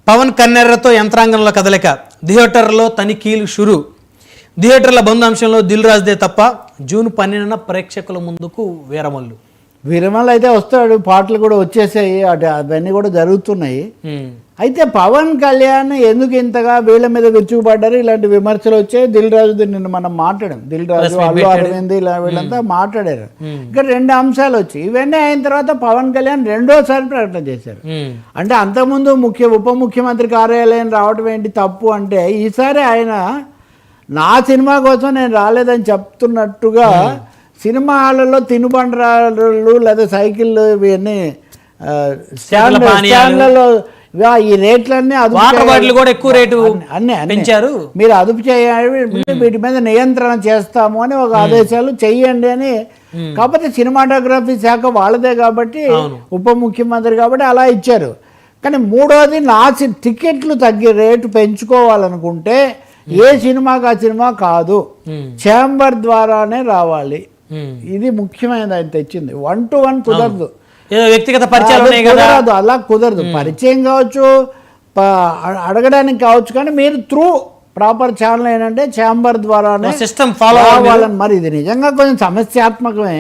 పవన్ కన్నెర్రతో యంత్రాంగంలో కదలిక, థియేటర్లో తనిఖీలు షురు. థియేటర్ల బంద్ అంశంలో దిల్ రాజుదే తప్ప జూన్ 12న ప్రేక్షకుల ముందుకు వీరమల్లు. వీరమల్లు అయితే వస్తాడు, పాటలు కూడా వచ్చేసాయి, అవన్నీ కూడా జరుగుతున్నాయి. అయితే పవన్ కళ్యాణ్ ఎందుకు ఇంతగా వీళ్ళ మీద విరుచుకుపడ్డారు, ఇలాంటి విమర్శలు వచ్చాయి. దిల్ రాజు నిన్న మనం మాట్లాడాం, దిల్ రాజు అల్లు అరవింద్ ఇలా వీళ్ళంతా మాట్లాడారు. ఇక్కడ 2 అంశాలు వచ్చాయి. ఇవన్నీ అయిన తర్వాత పవన్ కళ్యాణ్ రెండోసారి ప్రకటన చేశారు. అంటే అంతకుముందు ఉప ముఖ్యమంత్రి కార్యాలయం రావడం ఏంటి తప్పు అంటే, ఈసారి ఆయన నా సినిమా కోసం నేను రాలేదని చెప్తున్నట్టుగా సినిమా హాళ్ళలో తినుబండరాలు లేదా సైకిళ్ళు ఇవన్నీ స్టాండ్లలో ఈ రేట్లన్నీ పెంచారు, మీరు అదుపు చేయాలి, వీటి మీద నియంత్రణ చేస్తాము అని ఒక ఆదేశాలు చెయ్యండి అని. కాకపోతే సినిమాటోగ్రఫీ శాఖ వాళ్ళదే కాబట్టి, ఉప ముఖ్యమంత్రి కాబట్టి అలా ఇచ్చారు. కానీ మూడోది, టికెట్లు రేటు పెంచుకోవాలనుకుంటే ఏ సినిమాకి ఆ సినిమా కాదు, ఛాంబర్ ద్వారానే రావాలి. ఇది ముఖ్యమైనది ఆయన తెచ్చింది. 1-to-1 కుదరదు, వ్యక్తిగత పరిచయం కుదరదు, అలా కుదరదు. పరిచయం కావచ్చు, అడగడానికి కావచ్చు, కానీ మీరు త్రూ ప్రాపర్ ఛానల్ ఏంటంటే ఛాంబర్ ద్వారానే సిస్టమ్ ఫాలో అవ్వాలని. మరి ఇది నిజంగా కొంచెం సమస్యాత్మకమే,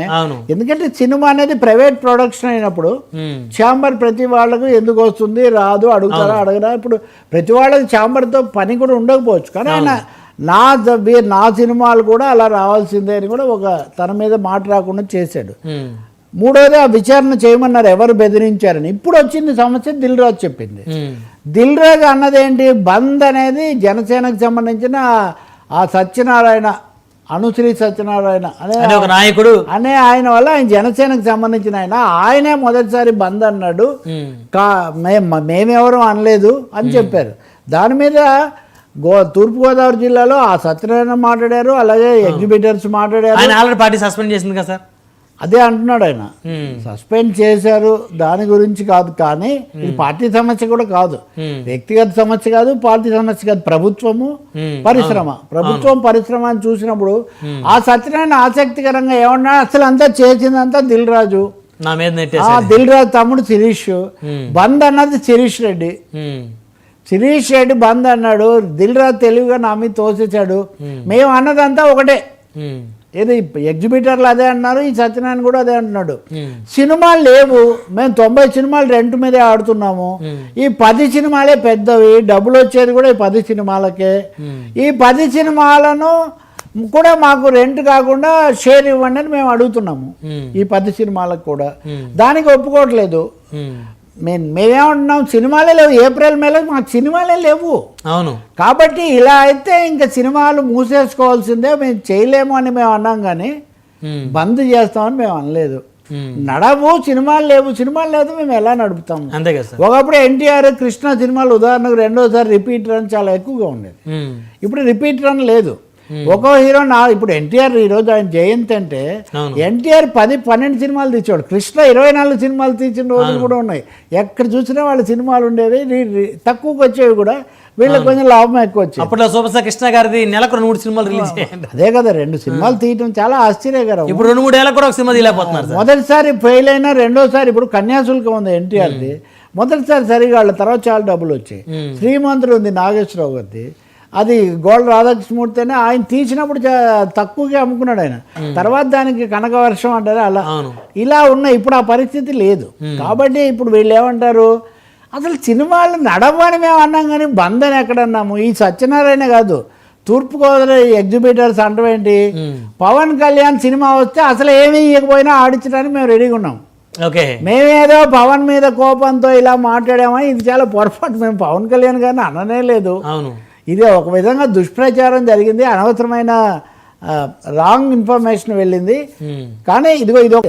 ఎందుకంటే సినిమా అనేది ప్రైవేట్ ప్రొడక్షన్ అయినప్పుడు ఛాంబర్ ప్రతి వాళ్ళకు ఎందుకు వస్తుంది, రాదు, అడగరా. ఇప్పుడు ప్రతి వాళ్ళకి ఛాంబర్తో పని కూడా ఉండకపోవచ్చు, కానీ ఆయన నా సినిమాలు కూడా అలా రావాల్సిందే అని కూడా ఒక తన మీద మాట రాకుండా చేశాడు. మూడోది, ఆ విచారణ చేయమన్నారు, ఎవరు బెదిరించారని. ఇప్పుడు వచ్చింది సమస్య, దిల్ రాజు చెప్పింది. దిల్ రాజు అన్నదేంటి, బంద్ అనేది జనసేనకు సంబంధించిన ఆ సత్యనారాయణ, అనుశ్రీ సత్యనారాయణ అనే ఒక నాయకుడు అనే ఆయన వల్ల, ఆయన జనసేనకు సంబంధించిన ఆయనే మొదటిసారి బంద్ అన్నాడు, మేమెవరూ అనలేదు అని చెప్పారు. దాని మీద తూర్పుగోదావరి జిల్లాలో ఆ సత్యనారాయణ మాట్లాడారు, అలాగే ఎగ్జిబిటర్స్ మాట్లాడారు. ఆయన ఆల్రెడీ పార్టీ సస్పెండ్ చేసింది కదా సార్, అదే అంటున్నాడు ఆయన. సస్పెండ్ చేశారు, దాని గురించి కాదు. కానీ ఇది పార్టీ సమస్య కూడా కాదు, వ్యక్తిగత సమస్య కాదు, పార్టీ సమస్య కాదు. ప్రభుత్వం పరిశ్రమ అని చూసినప్పుడు ఆ సత్యనారాయణ ఆసక్తికరంగా ఏమన్నా, అసలు అంతా చేసిందంతా దిల్ రాజు, దిల్ రాజు తమ్ముడు శిరీష్. బంద్ అన్నది శిరీష్ రెడ్డి బంద్ అన్నాడు. దిల్ రాజు తెలివిగా నా మీద తోసేశాడు. మేము అన్నదంతా ఒకటే, ఏది ఎగ్జిబిటర్లు అదే అన్నారు, ఈ సత్యనారాయణ కూడా అదే అంటున్నాడు. సినిమాలు లేవు, మేము 90 సినిమాలు రెంట్ మీదే ఆడుతున్నాము, ఈ 10 సినిమాలే పెద్దవి, డబ్బులు వచ్చేది కూడా ఈ 10 సినిమాలకే. ఈ 10 సినిమాలను కూడా మాకు రెంట్ కాకుండా షేర్ ఇవ్వండి అని మేము అడుగుతున్నాము, ఈ 10 సినిమాలకు కూడా. దానికి ఒప్పుకోవట్లేదు. మేమేమంటున్నాం, సినిమాలే లేవు, ఏప్రిల్ మేలో మాకు సినిమాలే లేవు. అవును, కాబట్టి ఇలా అయితే ఇంకా సినిమాలు మూసేసుకోవాల్సిందే, మేము చేయలేము అని మేము అన్నాం, కానీ బంద్ చేస్తామని మేము అనలేదు. నడవు, సినిమాలు లేదు, మేము ఎలా నడుపుతాము? అంతే కదా. ఒకప్పుడు ఎన్టీఆర్ కృష్ణ సినిమాలు ఉదాహరణకు రెండోసారి రిపీట్ రన్ చాలా ఎక్కువగా ఉండేది. ఇప్పుడు రిపీట్ రన్ లేదు. ఒక్కో హీరో ఇప్పుడు ఎన్టీఆర్ ఈరోజు ఆయన జయంతి అంటే ఎన్టీఆర్ 10-12 సినిమాలు తీర్చాడు, కృష్ణ 24 సినిమాలు తీర్చిన రోజులు కూడా ఉన్నాయి. ఎక్కడ చూసినా వాళ్ళ సినిమాలు ఉండేవి, తక్కువకి వచ్చేవి కూడా, వీళ్ళకి కొంచెం లాభం ఎక్కువ వచ్చేది. అప్పుడు సూపర్ స్టార్ కృష్ణ గారిది నెలకు 2-3 సినిమాలు రిలీజ్ చేయండి, అదే కదా, 2 సినిమాలు తీయటం చాలా ఆశ్చర్యకరం. ఇప్పుడు 2-3 ఏళ్ళకు కూడా ఒక సినిమా తీయలేకపోతున్నారు. మొదటిసారి ఫెయిల్ అయినా రెండోసారి, ఇప్పుడు కన్యాశుల్కం ఉంది ఎన్టీఆర్ది, మొదటిసారి సరిగా వాళ్ళ తర్వాత చాలా డబ్బులు వచ్చాయి. శ్రీమంతుడు ఉంది నాగేశ్వరరావు గారిది, అది గోల్డ్ రాధాకృష్ణమూర్తి అని ఆయన తీసినప్పుడు తక్కువగా అమ్ముకున్నాడు ఆయన, తర్వాత దానికి కనకవర్షం అంటారు అలా. ఇలా ఉన్నాయి, ఇప్పుడు ఆ పరిస్థితి లేదు. కాబట్టి ఇప్పుడు వీళ్ళు ఏమంటారు, అసలు సినిమాలు నడవని మేము అన్నాం, కానీ బంద్ అని ఎక్కడన్నాము? ఈ సత్యనారాయణ కాదు, తూర్పుగోదావరి ఎగ్జిబిటర్స్ అంటవేంటి, పవన్ కళ్యాణ్ సినిమా వస్తే అసలు ఏమీ ఇవ్వకపోయినా ఆడించడానికి మేము రెడీగా ఉన్నాం. మేమేదో పవన్ మీద కోపంతో ఇలా మాట్లాడామా, ఇది చాలా పొరపాటు. మేము పవన్ కళ్యాణ్ గారిని అననే లేదు. ఇది ఒక విధంగా దుష్ప్రచారం జరిగింది, అనవసరమైన రాంగ్ ఇన్ఫర్మేషన్ వెళ్ళింది. కానీ ఇదిగో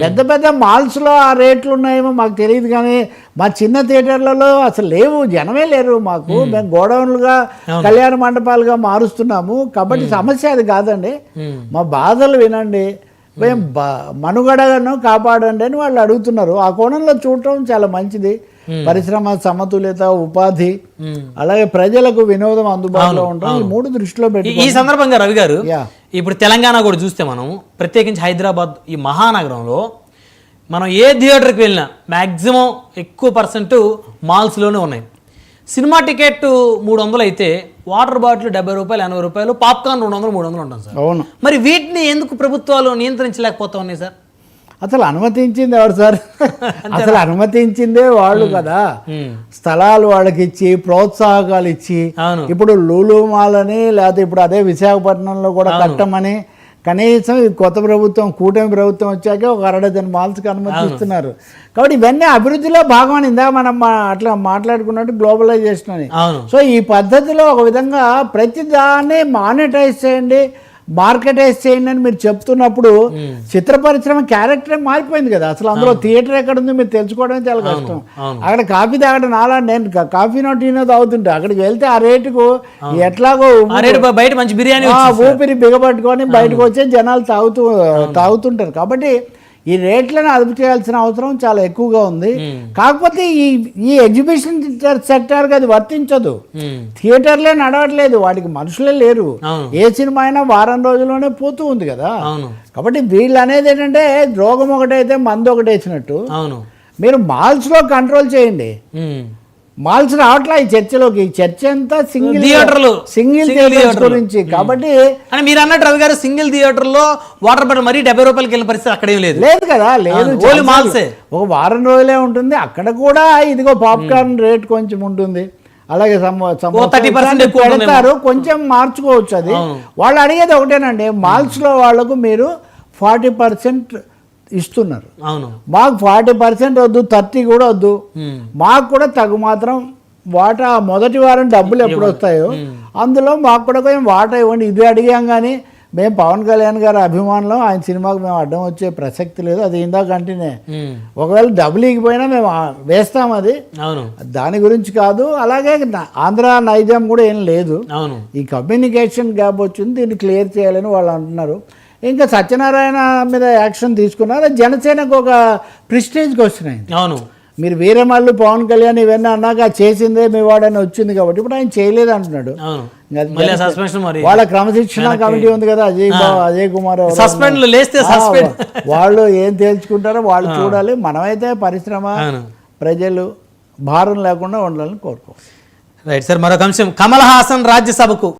పెద్ద పెద్ద మాల్స్లో ఆ రేట్లు ఉన్నాయేమో మాకు తెలియదు, కానీ మా చిన్న థియేటర్లలో అసలు లేవు, జనమే లేరు మాకు. మేము గోడౌన్లుగా కళ్యాణ మండపాలుగా మారుస్తున్నాము. కాబట్టి సమస్య అది కాదండి, మా బాధలు వినండి, మేము మనుగడను కాపాడండి అని వాళ్ళు అడుగుతున్నారు. ఆ కోణంలో చూడటం చాలా మంచిది. పరిశ్రమ సమతుల్యత, ఉపాధి, అలాగే ప్రజలకు వినోదం అందుబాటులో ఉండడం, ఈ 3 దృష్టిలో పెట్టి. ఈ సందర్భంగా రవి గారు, ఇప్పుడు తెలంగాణ కూడా చూస్తే మనం, ప్రత్యేకించి హైదరాబాద్ ఈ మహానగరంలో మనం ఏ థియేటర్కి వెళ్ళినా మ్యాక్సిమం ఎక్కువ % మాల్స్లోనే ఉన్నాయి. సినిమా టికెట్ 300 అయితే వాటర్ బాటిల్ 70 రూపాయలు 80 రూపాయలు, పాప్కార్న్ 200 300 ఉంటుంది సార్. అవును. మరి వీటిని ఎందుకు ప్రభుత్వాలు నియంత్రించలేకపోతా ఉన్నాయి సార్? అసలు అనుమతించింది ఎవరు సార్? అసలు అనుమతించిందే వాళ్ళు కదా. స్థలాలు వాళ్ళకి ఇచ్చి ప్రోత్సాహకాలు ఇచ్చి, ఇప్పుడు లూలు మాల్ అని, లేకపోతే ఇప్పుడు అదే విశాఖపట్నంలో కూడా కట్టమని, కనీసం కొత్త ప్రభుత్వం కూటమి ప్రభుత్వం వచ్చాక ఒక 60 మాల్స్కి అనుమతిస్తున్నారు. కాబట్టి ఇవన్నీ అభివృద్ధిలో భాగం అని ఇందా మనం అట్లా మాట్లాడుకున్నట్టు గ్లోబలైజేషన్ అని. సో ఈ పద్ధతిలో ఒక విధంగా ప్రతి దాన్ని మానిటైజ్ చేయండి, మార్కెటైజ్ చేయండి అని మీరు చెప్తున్నప్పుడు చిత్ర పరిశ్రమ క్యారెక్టరే మారిపోయింది కదా. అసలు అందులో థియేటర్ ఎక్కడ ఉంది మీరు తెలుసుకోవడం చాలా కష్టం. అక్కడ కాఫీ తాగడం నాలా, నేను కాఫీనో టీనో తాగుతుంటా, అక్కడికి వెళ్తే ఆ రేటుకు ఎట్లాగో బయట మంచి బిర్యానీ ఊపిరి బిగబట్టుకొని బయటకు వచ్చే జనాలు తాగుతుంటారు. కాబట్టి ఈ రేట్లను అదుపు చేయాల్సిన అవసరం చాలా ఎక్కువగా ఉంది. కాకపోతే ఈ ఎగ్జిబిషన్ సెక్టార్కి అది వర్తించదు. థియేటర్లే నడవట్లేదు, వాటికి మనుషులే లేరు. ఏ సినిమా అయినా వారం రోజుల్లోనే పోతూ ఉంది కదా. కాబట్టి వీళ్ళు అనేది ఏంటంటే రోగం ఒకటైతే మందు ఒకటేసినట్టు మీరు మాల్స్లో కంట్రోల్ చేయండి. మాల్స్ రావట్లా ఈ చర్చలోకి. ఈ చర్చ అంతా సింగిల్ థియేటర్స్ గురించి. కాబట్టి మీరు అన్నట్టు రవి గారు, సింగిల్ థియేటర్ లో వాటర్ బాటిల్ మరీ 70 రూపాయలకి వెళ్ళిన పరిస్థితి అక్కడేం లేదు కదా. లేదు, ఒక వారం రోజులే ఉంటుంది. అక్కడ కూడా ఇదిగో పాప్కార్న్ రేట్ కొంచెం ఉంటుంది, అలాగే పెడతారు, కొంచెం మార్చుకోవచ్చు. అది వాళ్ళు అడిగేది ఒకటేనండి, మాల్స్ లో వాళ్లకు మీరు 40% ఇస్తున్నారు. మాకు 40% వద్దు, 30 కూడా వద్దు, మాకు కూడా తగు మాత్రం వాటా మొదటి వారం డబ్బులు ఎప్పుడు వస్తాయో అందులో మాకు కూడా కొంచెం వాటా ఇవ్వండి. ఇది అడిగాం కానీ మేము పవన్ కళ్యాణ్ గారి అభిమానులు, ఆయన సినిమాకు మేము అడ్డం వచ్చే ప్రసక్తి లేదు. అది ఇందాక అంటేనే ఒకవేళ డబ్బులు ఇగిపోయినా మేము వేస్తాం, అది దాని గురించి కాదు. అలాగే ఆంధ్ర నైజాం కూడా ఏం లేదు. ఈ కమ్యూనికేషన్ గ్యాప్ వచ్చింది, దీన్ని క్లియర్ చేయాలని వాళ్ళు అంటున్నారు. ఇంకా సత్యనారాయణ మీద యాక్షన్ తీసుకున్నారు. జనసేనకు ఒక ప్రిస్టేజ్కి వస్తున్నాయి. మీరు వీరమల్లు పవన్ కళ్యాణ్ ఇవన్నీ అన్నాక చేసిందే మీ వాడని వచ్చింది కాబట్టి ఇప్పుడు ఆయన చేయలేదు అంటున్నాడు. వాళ్ళ క్రమశిక్షణ కమిటీ ఉంది కదా, అజయ్ కుమార్, వాళ్ళు ఏం తేల్చుకుంటారో వాళ్ళు చూడాలి. మనమైతే పరిశ్రమ ప్రజలు భారం లేకుండా ఉండాలని కోరుకోవాలి. Right sir. మరొక అంశం, కమల్ హాసన్ రాజ్యసభకు